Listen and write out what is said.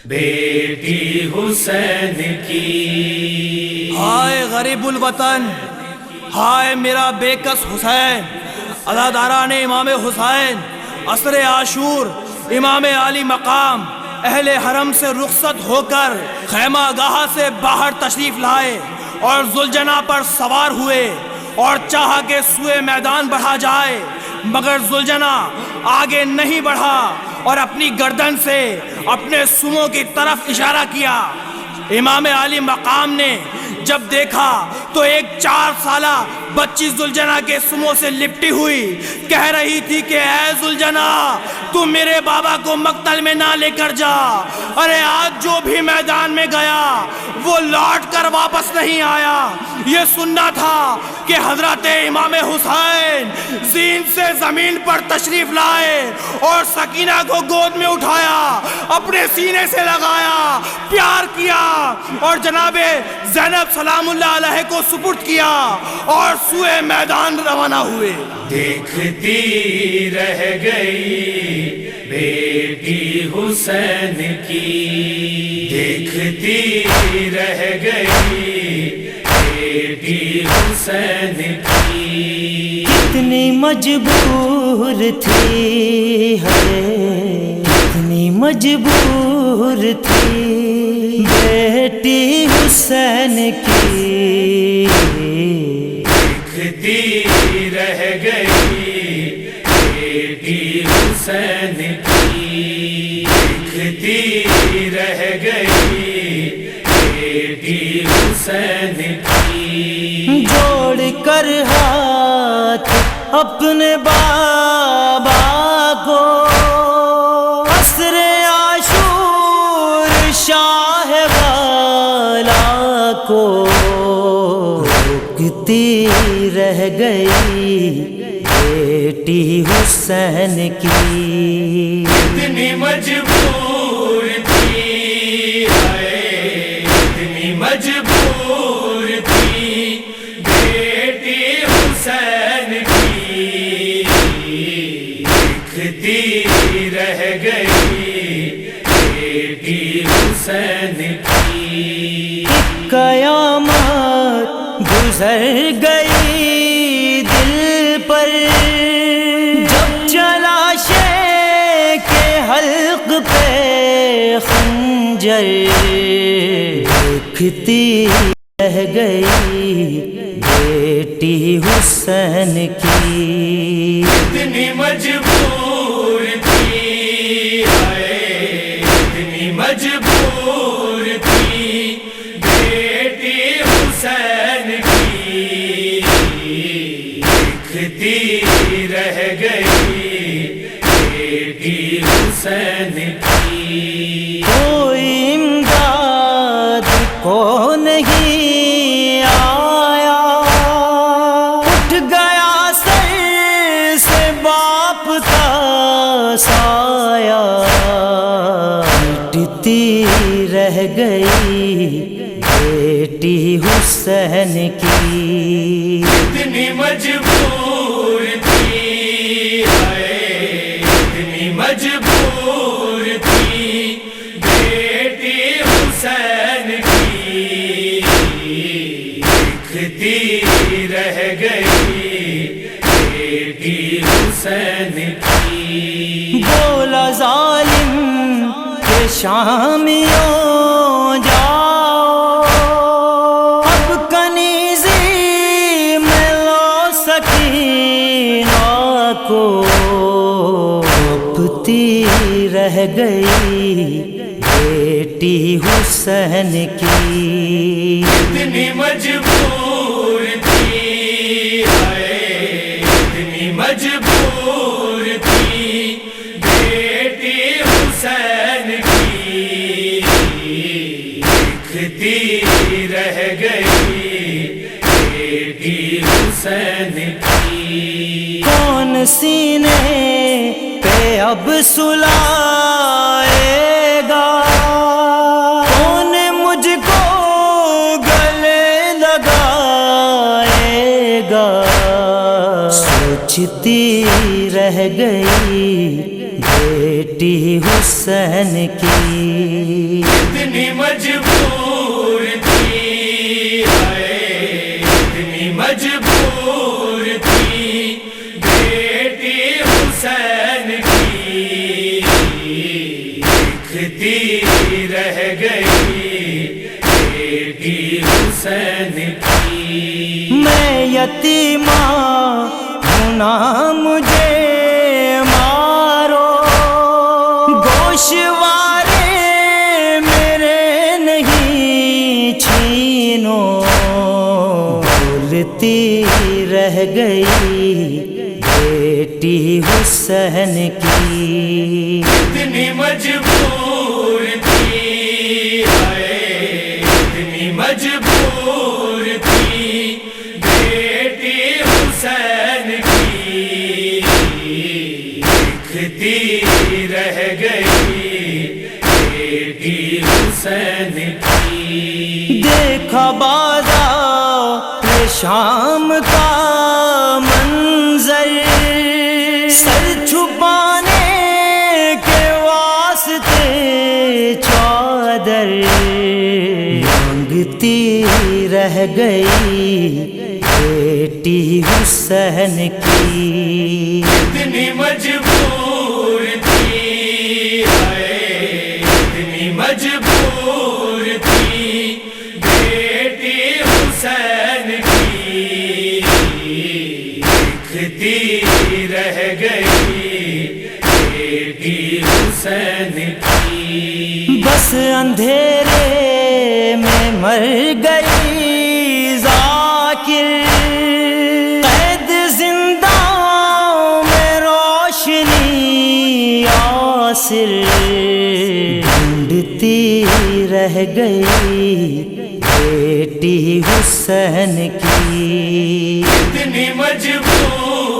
بیٹی حسین کی۔ ہائے غریب الوطن، ہائے میرا بے کس حسین، عزاداران امام حسین، عصر عاشور امام عالی مقام اہل حرم سے رخصت ہو کر خیمہ گاہ سے باہر تشریف لائے اور ذوالجناح پر سوار ہوئے اور چاہا کہ سوئے میدان بڑھا جائے، مگر ذوالجناح آگے نہیں بڑھا اور اپنی گردن سے اپنے سموں کی طرف اشارہ کیا۔ امام عالی مقام نے جب دیکھا تو ایک 4 سالہ بچی ذوالجناح کے سموں سے لپٹی ہوئی کہہ رہی تھی کہ اے ذوالجناح تو میرے بابا کو مقتل میں نہ لے کر جا، ارے آج جو بھی میدان میں گیا وہ لوٹ کر واپس نہیں آیا۔ یہ سننا تھا کہ حضرت امام حسین زین سے زمین پر تشریف لائے اور سکینہ کو گود میں اٹھایا، اپنے سینے سے لگایا، پیار کیا اور جناب زینب سلام اللہ علیہ کو سپرد کیا اور سوئے میدان روانہ ہوئے۔ دیکھتی رہ گئی بیٹی حسین کی، دیکھتی رہ گئی بیٹی حسین کی۔ کتنی مجبور تھی ہے، کتنی مجبور تھی بیٹی حسین کی، دیکھتی رہ گئی بیٹی حسین کی، دیکھتی رہ گئی بیٹی حسین کی۔ جوڑ کر ہاتھ اپنے بابا کو، عصر عاشور شاہ والا کو، روکتی رہ گئی بیٹی حسین کی۔ اتنی مجبور تھی ہے، اتنی مجبور تھی بیٹی حسین کی، دیکھتی رہ گئی بیٹی حسین کی۔ قیامت گزر گئی دل پر جب چلا شیخ کے حلق پہ خنجر، دیکھتی رہ گئی بیٹی حسین کی۔ اتنی مجبور تھی ہے، اتنی مجبور تھی بیٹی حسین کی، دیکھتی رہ گئی بیٹی حسین کی۔ کوئی امداد کو نہیں آیا، اٹھ گیا سر سے باپ کا سایہ، مٹتی رہ گئی بیٹی حسین کی۔ اتنی مجبور تھی ہے، اتنی مجبور تھی بیٹی حسین کی، دیکھتی رہ گئی بیٹی حسین کی۔ بولا ظالم کہ شامیوں جاؤ، اب کنیزی میں لو سکینہ کو، اپتی رہ گئی بیٹی حسین کی۔ اتنی مجبور تھی ہے، اتنی مجبور تھی بیٹی حسین کی، دیکھتی رہ گئی بیٹی حسین کی۔ کون سینے پہ اب سلائے گا، کون مجھ کو گلے لگائے گا، سوچتی رہ گئی بیٹی حسین کی۔ مجبور تھی اتنی مجبور تھی بیٹی حسین کی دکھتی رہ گئی بیٹی حسین کی میں یتیمہ ہوں نہ مجھے مارو گوشوارے میرے نہیں چھینو بولتی رہ گئی بیٹی حسین کی اتنی مجبور تھی اتنی مجبور تھی بیٹی حسین کی دکھتی رہ گئی بیٹی حسین کی دیکھا بازار شام کا منظر سر چھپانے کے واسطے چادر مانگتی رہ گئی بیٹی حسین کی اتنی مجبور تھی اتنی مجبور تھی بیٹی حسین کی دکھتی رہ گئی بیٹی حسین کی بس اندھیرے میں مر گئی ذاکر قید زندہ میں روشنی یاسر ڈھونڈتی رہ گئی بیٹی حسین کی اتنی مجبور